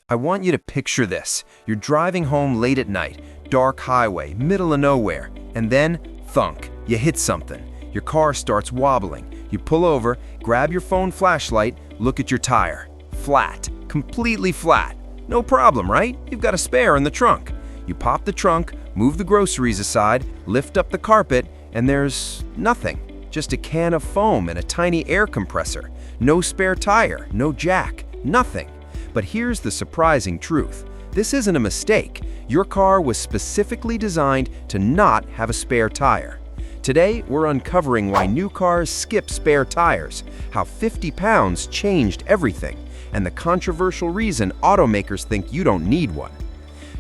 I want you to picture this. You're driving home late at night, dark highway, middle of nowhere, and then, thunk, you hit something. Your car starts wobbling. You pull over, grab your phone flashlight, look at your tire. Flat, completely flat. No problem, right? You've got a spare in the trunk. You pop the trunk, move the groceries aside, lift up the carpet, and there's nothing. Just a can of foam and a tiny air compressor. No spare tire, no jack, nothing. But here's the surprising truth. This isn't a mistake. Your car was specifically designed to not have a spare tire. Today, we're uncovering why new cars skip spare tires, how 50 pounds changed everything, and the controversial reason automakers think you don't need one.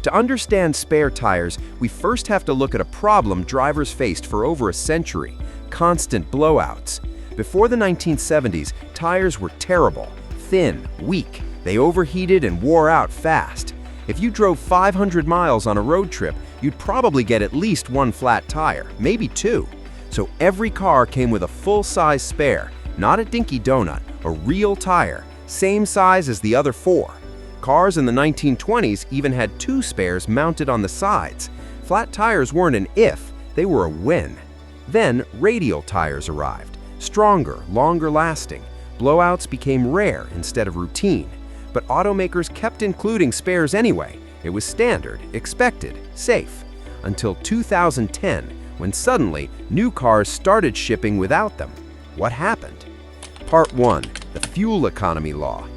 To understand spare tires, we first have to look at a problem drivers faced for over a century: constant blowouts. Before the 1970s, tires were terrible, thin, weak. They overheated and wore out fast. If you drove 500 miles on a road trip, you'd probably get at least one flat tire, maybe two. So every car came with a full-size spare, not a dinky donut, a real tire, same size as the other four. Cars in the 1920s even had two spares mounted on the sides. Flat tires weren't an if, they were a when. Then radial tires arrived, stronger, longer lasting. Blowouts became rare instead of routine. But automakers kept including spares anyway. It was standard, expected, safe. Until 2010, when suddenly new cars started shipping without them. What happened? Part 1. The Fuel Economy Law.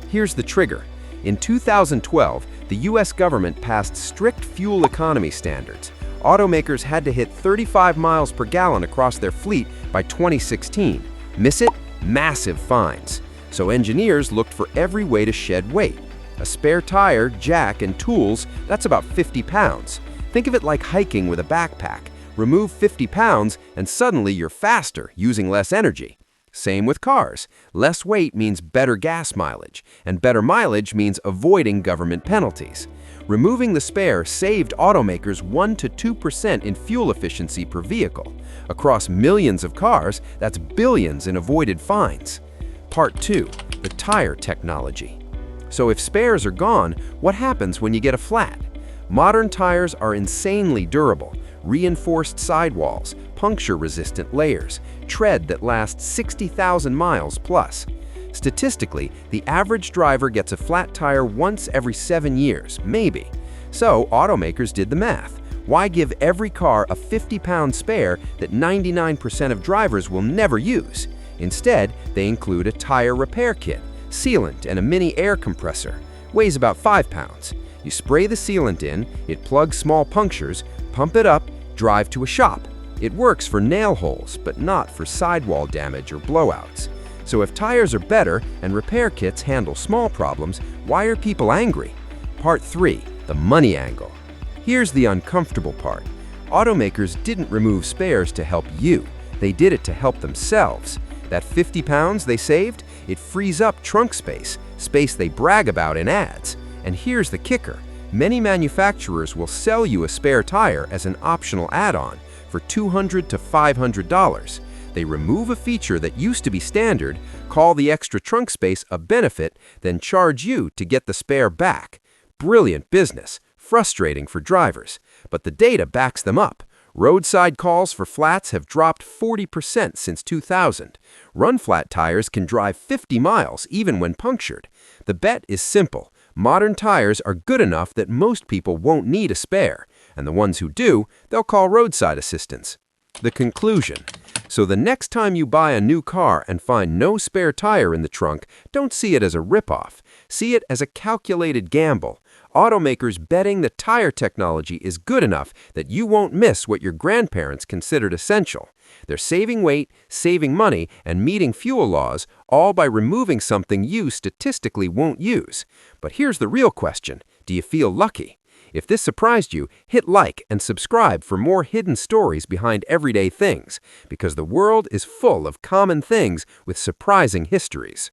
Here's the trigger. In 2012, the US government passed strict fuel economy standards. Automakers had to hit 35 miles per gallon across their fleet by 2016. Miss it? Massive fines. So engineers looked for every way to shed weight. A spare tire, jack, and tools, that's about 50 pounds. Think of it like hiking with a backpack. Remove 50 pounds and suddenly you're faster, using less energy. Same with cars. Less weight means better gas mileage, and better mileage means avoiding government penalties. Removing the spare saved automakers 1 to 2% in fuel efficiency per vehicle. Across millions of cars, that's billions in avoided fines. Part 2. The tire technology. So if spares are gone, what happens when you get a flat? Modern tires are insanely durable. Reinforced sidewalls, puncture-resistant layers, tread that lasts 60,000 miles plus. Statistically, the average driver gets a flat tire once every 7 years, maybe. So automakers did the math. Why give every car a 50-pound spare that 99% of drivers will never use? Instead, they include a tire repair kit, sealant, and a mini air compressor. Weighs about 5 pounds. You spray the sealant in, it plugs small punctures, pump it up, drive to a shop. It works for nail holes, but not for sidewall damage or blowouts. So if tires are better and repair kits handle small problems, why are people angry? Part 3. The money angle. Here's the uncomfortable part. Automakers didn't remove spares to help you. They did it to help themselves. That 50 pounds they saved, it frees up trunk space, space they brag about in ads. And here's the kicker. Many manufacturers will sell you a spare tire as an optional add-on for $200 to $500. They remove a feature that used to be standard, call the extra trunk space a benefit, then charge you to get the spare back. Brilliant business, frustrating for drivers, but the data backs them up. Roadside calls for flats have dropped 40% since 2000. Run-flat tires can drive 50 miles even when punctured. The bet is simple. Modern tires are good enough that most people won't need a spare, and the ones who do, they'll call roadside assistance. The conclusion. So the next time you buy a new car and find no spare tire in the trunk, don't see it as a ripoff. See it as a calculated gamble. Automakers betting the tire technology is good enough that you won't miss what your grandparents considered essential. They're saving weight, saving money, and meeting fuel laws, all by removing something you statistically won't use. But here's the real question. Do you feel lucky? If this surprised you, hit like and subscribe for more hidden stories behind everyday things, because the world is full of common things with surprising histories.